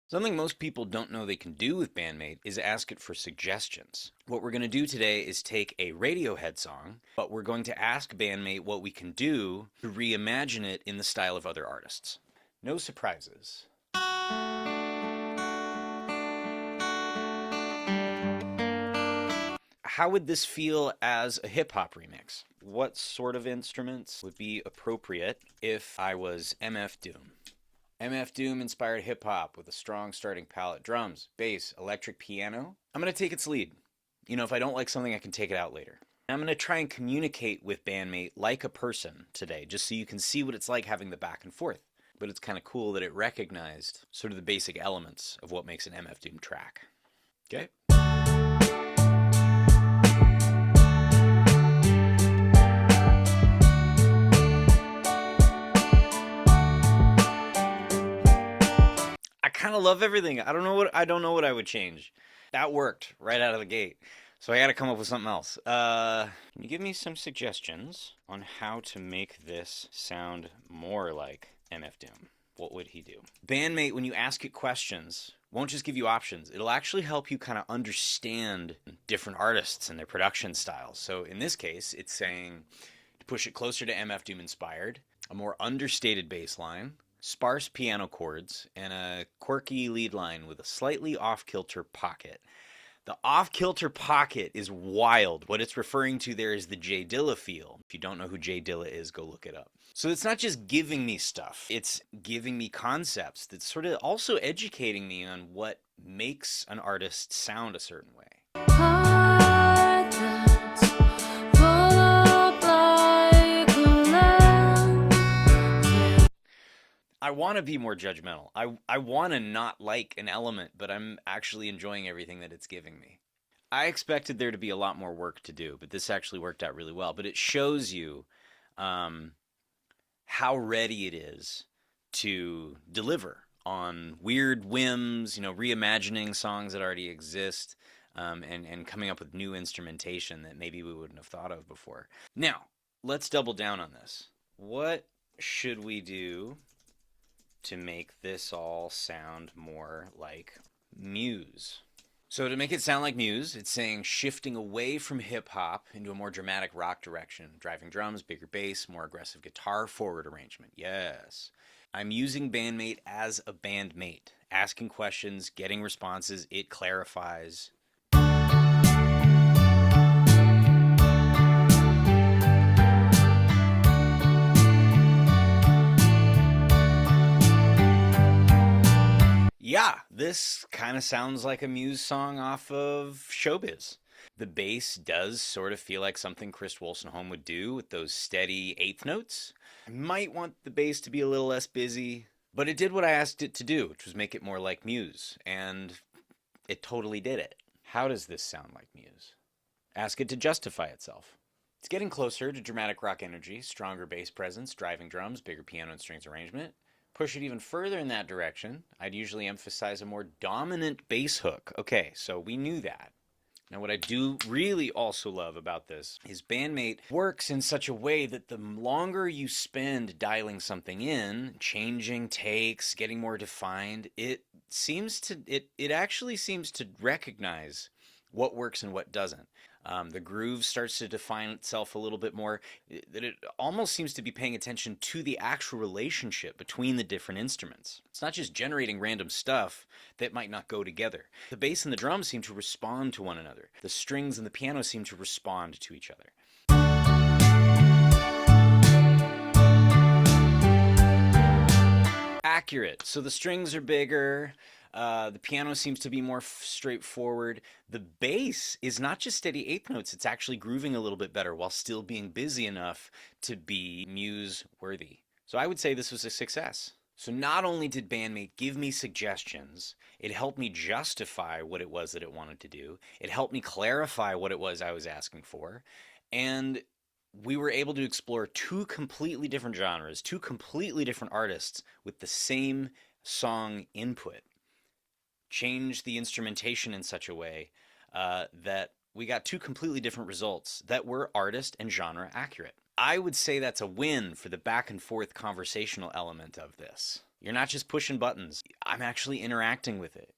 Something most people don't know they can do with bandMate is ask it for suggestions. What we're going to do today is take a Radiohead song, but we're going to ask bandMate what we can do to reimagine it in the style of other artists. No surprises. How would this feel as a hip-hop remix? What sort of instruments would be appropriate if I was MF Doom? MF Doom inspired hip hop with a strong starting palette, drums, bass, electric piano. I'm going to take its lead. You know, if I don't like something, I can take it out later. I'm going to try and communicate with bandMate like a person today, just so you can see what it's like having the back and forth. But it's kind of cool that it recognized sort of the basic elements of what makes an MF Doom track. Okay? I kind of love everything. I don't know what I would change. That worked right out of the gate. So I got to come up with something else. Can you give me some suggestions on how to make this sound more like MF Doom? What would he do? bandMate, when you ask it questions, won't just give you options. It'll actually help you kind of understand different artists and their production styles. So in this case, it's saying to push it closer to MF Doom inspired, a more understated bass line, sparse piano chords, and a quirky lead line with a slightly off-kilter pocket. The off-kilter pocket is wild. What it's referring to there is the Jay Dilla feel. If you don't know who Jay Dilla is, go look it up. So it's not just giving me stuff. It's giving me concepts that's sort of also educating me on what makes an artist sound a certain way. I want to be more judgmental. I want to not like an element, but I'm actually enjoying everything that it's giving me. I expected there to be a lot more work to do, but this actually worked out really well. But it shows you how ready it is to deliver on weird whims, reimagining songs that already exist, and coming up with new instrumentation that maybe we wouldn't have thought of before. Now, let's double down on this. What should we do to make this all sound more like Muse? So to make it sound like Muse, it's saying shifting away from hip-hop into a more dramatic rock direction. Driving drums, bigger bass, more aggressive guitar forward arrangement. Yes. I'm using bandMate as a bandmate. Asking questions, getting responses, it clarifies. Yeah, this kind of sounds like a Muse song off of Showbiz. The bass does sort of feel like something Chris Wolstenholme would do with those steady eighth notes. I might want the bass to be a little less busy, but it did what I asked it to do, which was make it more like Muse, and it totally did it. How does this sound like Muse? Ask it to justify itself. It's getting closer to dramatic rock energy, stronger bass presence, driving drums, bigger piano and strings arrangement. Push it even further in that direction, I'd usually emphasize a more dominant bass hook. Okay, so we knew that. Now what I do really also love about this is bandMate works in such a way that the longer you spend dialing something in, changing takes, getting more defined, it actually seems to recognize what works and what doesn't. The groove starts to define itself a little bit more. It almost seems to be paying attention to the actual relationship between the different instruments. It's not just generating random stuff that might not go together. The bass and the drums seem to respond to one another. The strings and the piano seem to respond to each other. Accurate. So the strings are bigger. The piano seems to be more straightforward. The bass is not just steady eighth notes, it's actually grooving a little bit better while still being busy enough to be Muse worthy. So I would say this was a success. So not only did bandMate give me suggestions, it helped me justify what it was that it wanted to do. It helped me clarify what it was I was asking for. And we were able to explore two completely different genres, two completely different artists with the same song input. Change the instrumentation in such a way that we got two completely different results that were artist and genre accurate. I would say that's a win for the back and forth conversational element of this. You're not just pushing buttons. I'm actually interacting with it.